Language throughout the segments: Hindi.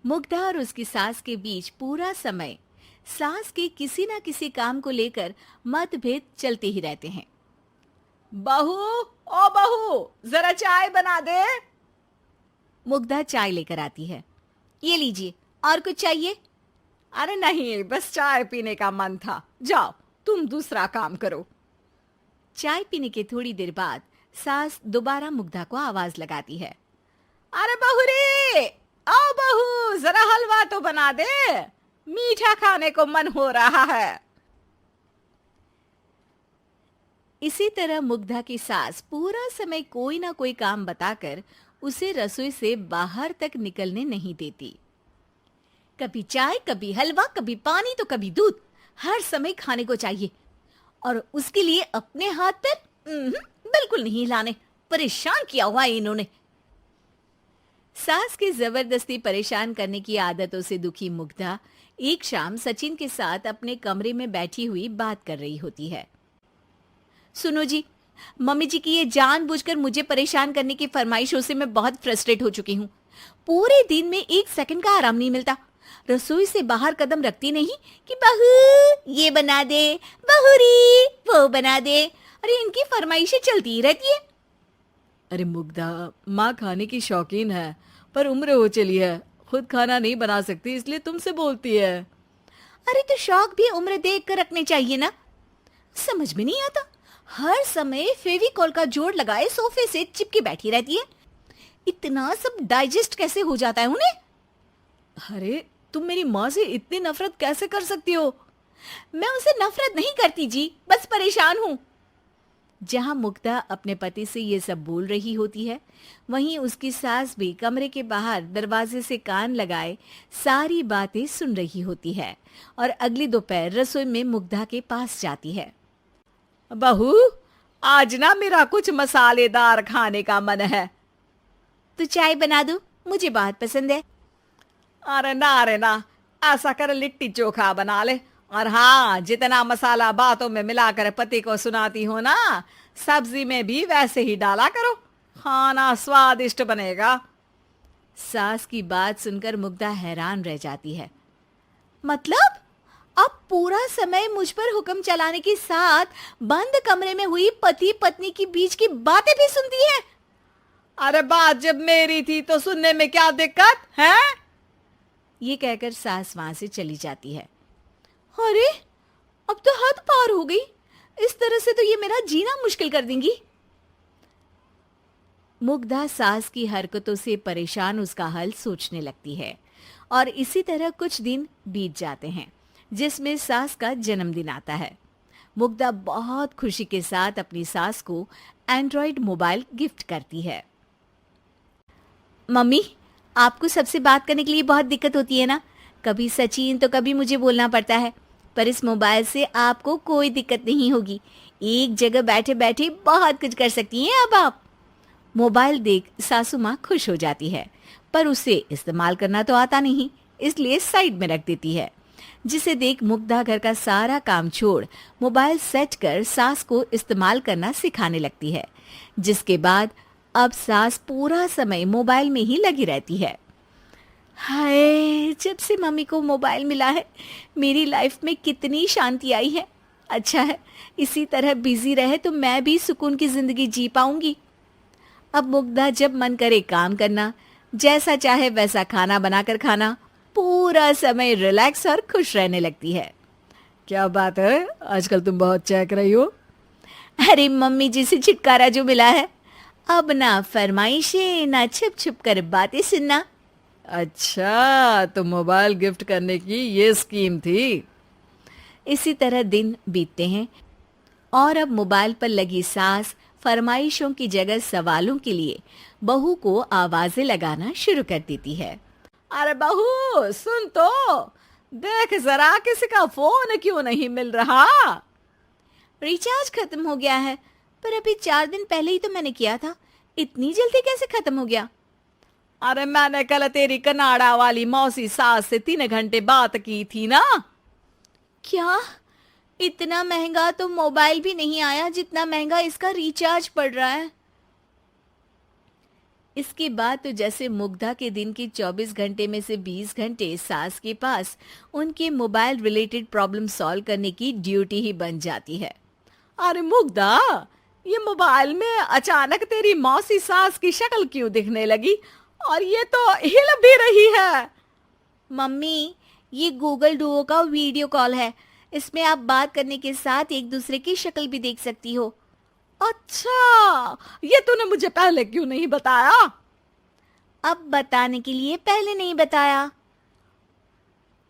मुग्धा और उसकी सास के बीच पूरा समय सास के किसी न किसी काम को लेकर मतभेद चलते ही रहते हैं। बहू, ओ बहू, जरा चाय बना दे। मुग्धा चाय लेकर आती है। ये लीजिए, और कुछ चाहिए? अरे नहीं, बस चाय पीने का मन था। जाओ, तुम दूसरा काम करो। चाय पीने के थोड़ी देर बाद सास दोबारा मुग्धा को आवाज लगाती है। अरे बहू रे, आओ बहू, जरा हलवा तो बना दे, मीठा खाने को मन हो रहा है। इसी तरह मुग्धा की सास पूरा समय कोई ना कोई काम बताकर उसे रसोई से बाहर तक निकलने नहीं देती। कभी चाय, कभी हलवा, कभी पानी तो कभी दूध, हर समय खाने को चाहिए और उसके लिए अपने हाथ पैर बिल्कुल नहीं हिलाने। परेशान किया हुआ है इन्होंने। सास की जबरदस्ती परेशान करने की आदतों से दुखी मुग्धा एक शाम सचिन के साथ अपने कमरे में बैठी हुई बात कर रही होती है। सुनो जी, मम्मी जी की ये जानबूझकर मुझे परेशान करने की फरमाइशों से मैं बहुत फ्रस्ट्रेट हो चुकी हूँ। पूरे दिन में एक सेकंड का आराम नहीं मिलता। रसोई से बाहर कदम रखती नहीं कि बहू ये बना दे, बहुरी वो बना दे। अरे इनकी फरमाइशें चलती ही रहती है। अरे मुग्धा, माँ खाने की शौकीन है, पर उम्र हो चली है, खुद खाना नहीं बना सकती, इसलिए तुमसे बोलती है। अरे तो शौक भी उम्र देख कर रखने चाहिए ना। समझ में नहीं आता, हर समय फेविकॉल का जोड़ लगाए सोफे से चिपकी बैठी रहती है। इतना सब डाइजेस्ट कैसे हो जाता है उन्हें? अरे तुम मेरी माँ से इतनी नफरत कैसे कर सकती हो? मैं उनसे नफरत नहीं करती जी, बस परेशान हूँ। जहां मुग्धा अपने पति से ये सब बोल रही होती है, वहीं उसकी सास भी कमरे के बाहर दरवाजे से कान लगाए सारी बातें सुन रही होती है और अगली दोपहर रसोई में मुग्धा के पास जाती है। बहू, आज ना मेरा कुछ मसालेदार खाने का मन है। तो चाय बना दूं? मुझे बहुत पसंद है। अरे ना, ऐसा कर लिट्टी चोखा बना ले। और हाँ, जितना मसाला बातों में मिलाकर पति को सुनाती हो ना, सब्जी में भी वैसे ही डाला करो, खाना स्वादिष्ट बनेगा। सास की बात सुनकर मुग्धा हैरान रह जाती है। मतलब अब पूरा समय मुझ पर हुक्म चलाने के साथ बंद कमरे में हुई पति पत्नी की बीच की बातें भी सुनती है? अरे बात जब मेरी थी तो सुनने में क्या दिक्कत है? ये कहकर सास वहां से चली जाती है। अरे अब तो हद पार हो गई। इस तरह से तो ये मेरा जीना मुश्किल कर देंगी। मुग्धा सास की हरकतों से परेशान उसका हल सोचने लगती है और इसी तरह कुछ दिन बीत जाते हैं, जिसमें सास का जन्मदिन आता है। मुग्धा बहुत खुशी के साथ अपनी सास को एंड्रॉयड मोबाइल गिफ्ट करती है। मम्मी, आपको सबसे बात करने के लिए बहुत दिक्कत होती है ना? कभी सचिन तो कभी मुझे बोलना पड़ता है, पर इस मोबाइल से आपको कोई दिक्कत नहीं होगी। एक जगह बैठे बैठे बहुत कुछ कर सकती हैं अब आप। मोबाइल देख सासू माँ खुश हो जाती है, पर उसे इस्तेमाल करना तो आता नहीं, इसलिए साइड में रख देती है। जिसे देख मुग्धा घर का सारा काम छोड़ मोबाइल सेट कर सास को इस्तेमाल करना सिखाने लगती है, जिसके बाद अब सास पूरा समय मोबाइल में ही लगी रहती है। हाय, जब से मम्मी को मोबाइल मिला है मेरी लाइफ में कितनी शांति आई है। अच्छा है, इसी तरह बिजी रहे तो मैं भी सुकून की जिंदगी जी पाऊंगी। अब मुग्धा जब मन करे काम करना, जैसा चाहे वैसा खाना बनाकर खाना, पूरा समय रिलैक्स और खुश रहने लगती है। क्या बात है, आजकल तुम बहुत चहक रही हो। अरे मम्मी जी से छुटकारा जो मिला है, अब ना फरमाइशें ना छुप छुप कर बातें सुनना। अच्छा, तो मोबाइल गिफ्ट करने की ये स्कीम थी। इसी तरह दिन बीतते हैं और अब मोबाइल पर लगी सास फरमाइशों की जगह सवालों के लिए बहू को आवाजें लगाना शुरू कर देती है। अरे बहू सुन तो, देख जरा किसी का फोन क्यों नहीं मिल रहा? रिचार्ज खत्म हो गया है, पर अभी 4 दिन पहले ही तो मैंने किया था। इतनी जल्दी कैसे खत्म हो गया? अरे मैंने कल तेरी कनाडा वाली मौसी सास से 3 घंटे बात की थी ना। क्या? इतना महंगा तो मोबाइल भी नहीं आया जितना महंगा इसका रिचार्ज पड़ रहा है। इसके बाद तो जैसे मुग्धा के दिन के 24 घंटे में से 20 घंटे सास के पास उनके मोबाइल रिलेटेड प्रॉब्लम सॉल्व करने की ड्यूटी ही बन जाती है। अरे मुग्धा, ये मोबाइल में अचानक तेरी मौसी सास की शक्ल क्यों दिखने लगी? और ये तो हिल भी रही है। मम्मी, ये गूगल डुओ का वीडियो कॉल है। इसमें आप बात करने के साथ एक दूसरे की शक्ल भी देख सकती हो। अच्छा, ये तूने मुझे पहले क्यों नहीं बताया? अब बताने के लिए पहले नहीं बताया।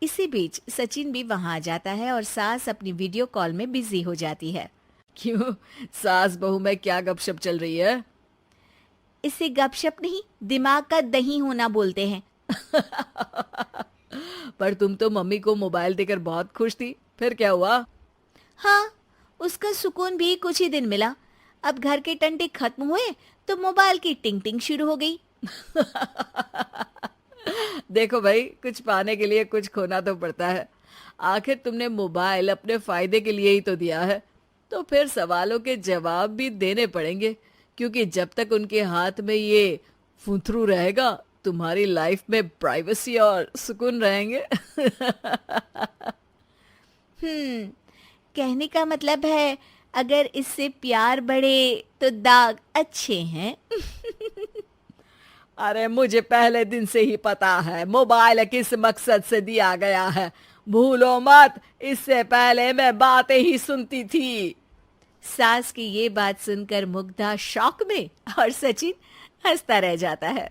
इसी बीच सचिन भी वहां आ जाता है और सास अपनी वीडियो कॉल में बिजी हो जाती है। क्यों, सास बहू में क्या गपशप चल रही है? इसे गपशप नहीं, दिमाग का दही होना बोलते हैं। पर तुम तो मम्मी को मोबाइल देकर बहुत खुश थी, फिर क्या हुआ? हाँ, उसका सुकून भी कुछ ही दिन मिला। अब घर के टंटे खत्म हुए तो मोबाइल की टिंग टिंग शुरू हो गई। देखो भाई, कुछ पाने के लिए कुछ खोना तो पड़ता है। आखिर तुमने मोबाइल अपने फायदे के लिए ही तो दिया है, तो फिर सवालों के जवाब भी देने पड़ेंगे, क्योंकि जब तक उनके हाथ में ये फुंथरू रहेगा, तुम्हारी लाइफ में प्राइवेसी और सुकून रहेंगे। कहने का मतलब है अगर इससे प्यार बढ़े तो दाग अच्छे हैं। अरे मुझे पहले दिन से ही पता है मोबाइल किस मकसद से दिया गया है। भूलो मत, इससे पहले मैं बातें ही सुनती थी। सास की ये बात सुनकर मुग्धा शॉक में और सचिन हंसता रह जाता है।